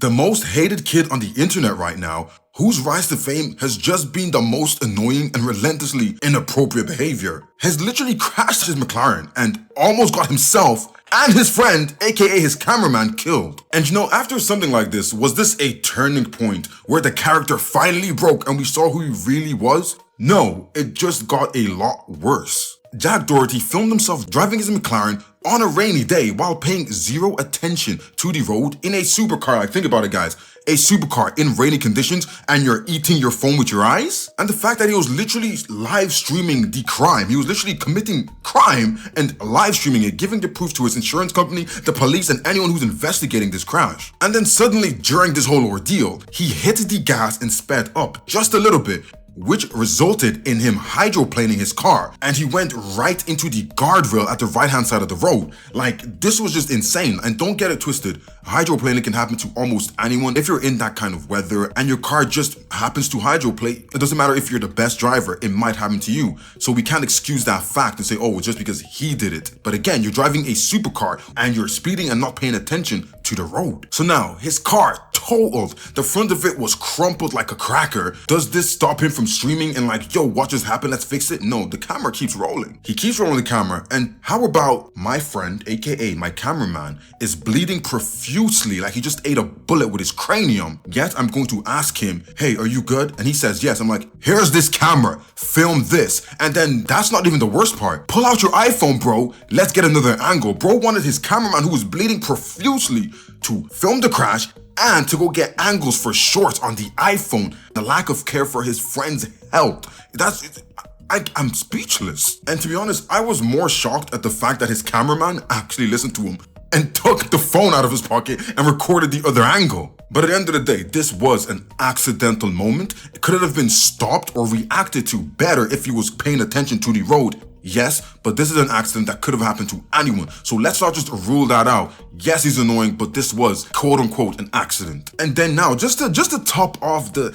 The most hated kid on the internet right now, whose rise to fame has just been the most annoying and relentlessly inappropriate behavior, has literally crashed his McLaren and almost got himself and his friend, aka his cameraman, killed. And you know, after something like this, was this a turning point where the character finally broke and we saw who he really was? No, it just got a lot worse. Jack Doherty filmed himself driving his McLaren on a rainy day while paying zero attention to the road in a supercar. Like, think about it, guys. A supercar in rainy conditions and you're eating your phone with your eyes? And the fact that he was literally live streaming the crime. He was literally committing crime and live streaming it, giving the proof to his insurance company, the police, and anyone who's investigating this crash. And then suddenly, during this whole ordeal, he hit the gas and sped up just a little bit, which resulted in him hydroplaning his car, and he went right into the guardrail at the right-hand side of the road. Like, this was just insane. And don't get it twisted, hydroplaning can happen to almost anyone. If you're in that kind of weather and your car just happens to hydroplane, it doesn't matter if you're the best driver, it might happen to you. So we can't excuse that fact and say, oh, it's just because he did it. But again, you're driving a supercar and you're speeding and not paying attention to the road. So now, his car totaled. The front of it was crumpled like a cracker. Does this stop him from streaming and like, yo, what just happened? Let's fix it? No, the camera keeps rolling. He keeps rolling the camera. And how about my friend, aka my cameraman, is bleeding profusely like he just ate a bullet with his cranium. Yet I'm going to ask him, hey, are you good? And he says yes. I'm like, here's this camera, film this. And then that's not even the worst part. Pull out your iPhone, bro. Let's get another angle. Bro wanted his cameraman, who was bleeding profusely, to film the crash and to go get angles for shorts on the iPhone. The lack of care for his friend's health. I'm speechless. And to be honest, I was more shocked at the fact that his cameraman actually listened to him and took the phone out of his pocket and recorded the other angle. But at the end of the day, this was an accidental moment. It could have been stopped or reacted to better if he was paying attention to the road. Yes, but this is an accident that could have happened to anyone. So let's not just rule that out. Yes, he's annoying, but this was quote unquote an accident. And then now, just to top off the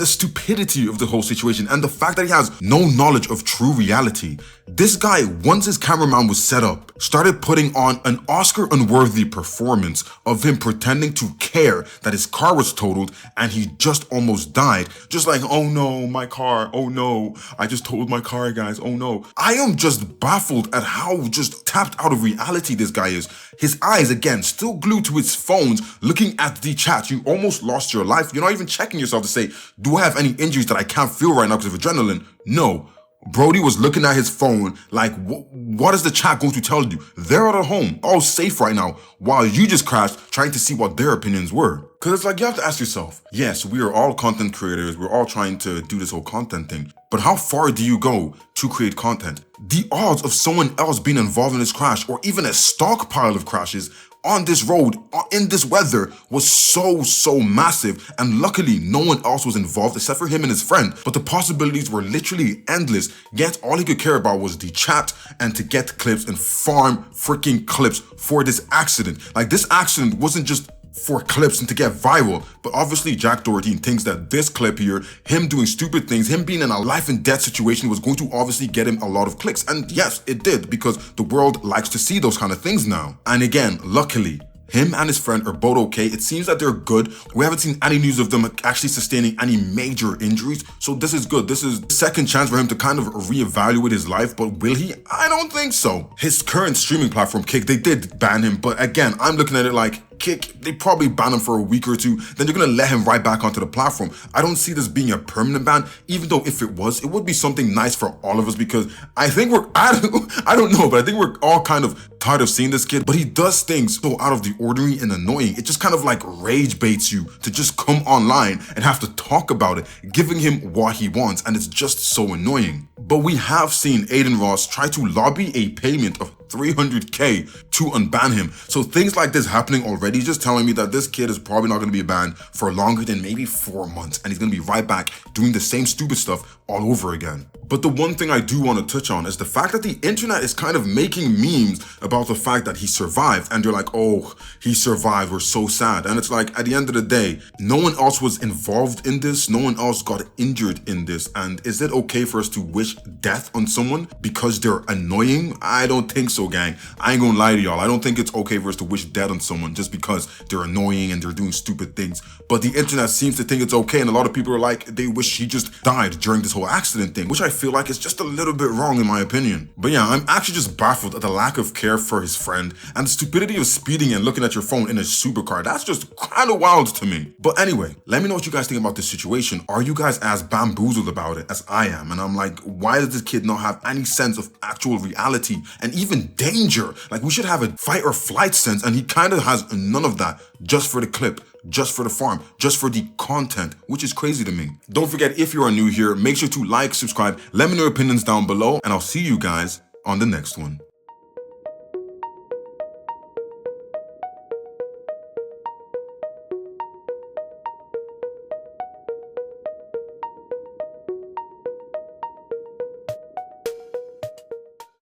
stupidity of the whole situation and the fact that he has no knowledge of true reality, this guy, once his cameraman was set up, started putting on an Oscar-unworthy performance of him pretending to care that his car was totaled and he just almost died. Just like, oh no, my car, oh no, I just totaled my car, guys, oh no. I am just baffled at how just tapped out of reality this guy is. His eyes, again, still glued to his phones, looking at the chat. You almost lost your life. You're not even checking yourself to say, do I have any injuries that I can't feel right now because of adrenaline? No. Brody was looking at his phone like, what is the chat going to tell you? They're all at home, all safe right now, while you just crashed trying to see what their opinions were. Because it's like, you have to ask yourself, yes, we are all content creators. We're all trying to do this whole content thing. But how far do you go to create content? The odds of someone else being involved in this crash, or even a stockpile of crashes on this road, in this weather, was so massive. And luckily, no one else was involved except for him and his friend. But the possibilities were literally endless. Yet all he could care about was the chat and to get clips and farm freaking clips for this accident. Like, this accident wasn't just for clips and to get viral, but obviously Jack Doherty thinks that this clip here, him doing stupid things, him being in a life and death situation, was going to obviously get him a lot of clicks. And yes, it did, because the world likes to see those kind of things now. And again, luckily, him and his friend are both okay. It seems that they're good. We haven't seen any news of them actually sustaining any major injuries. So this is good. This is a second chance for him to kind of reevaluate his life. But will he? I don't think so. His current streaming platform, Kick, they did ban him. But again, I'm looking at it like, Kick, they probably ban him for a week or two, then they're gonna let him right back onto the platform. I don't see this being a permanent ban, even though if it was, it would be something nice for all of us, because I think I don't know, but I think we're all kind of tired of seeing this kid. But he does things so out of the ordinary and annoying. It just kind of like rage baits you to just come online and have to talk about it, giving him what he wants, and it's just so annoying. But we have seen Aiden Ross try to lobby a payment of $300K to unban him. So things like this happening already, just telling me that this kid is probably not going to be banned for longer than maybe 4 months, and he's going to be right back doing the same stupid stuff all over again. But the one thing I do want to touch on is the fact that the internet is kind of making memes about the fact that he survived, and they're like, oh, he survived, we're so sad. And it's like, at the end of the day, no one else was involved in this, no one else got injured in this, and is it okay for us to wish death on someone because they're annoying? I don't think so, gang. I ain't gonna lie to y'all. I don't think it's okay for us to wish death on someone just because they're annoying and they're doing stupid things. But the internet seems to think it's okay, and a lot of people are like, they wish she just died during this whole accident thing, which I feel like is just a little bit wrong in my opinion. But yeah, I'm actually just baffled at the lack of care for his friend and the stupidity of speeding and looking at your phone in a supercar. That's just kind of wild to me. But anyway, let me know what you guys think about this situation. Are you guys as bamboozled about it as I am? And I'm like, why does this kid not have any sense of actual reality and even danger? Like, we should have a fight or flight sense, and he kind of has none of that, just for the clip, just for the farm, just for the content, which is crazy to me. Don't forget, if you are new here, make sure to like, subscribe, let me know your opinions down below, and I'll see you guys on the next one.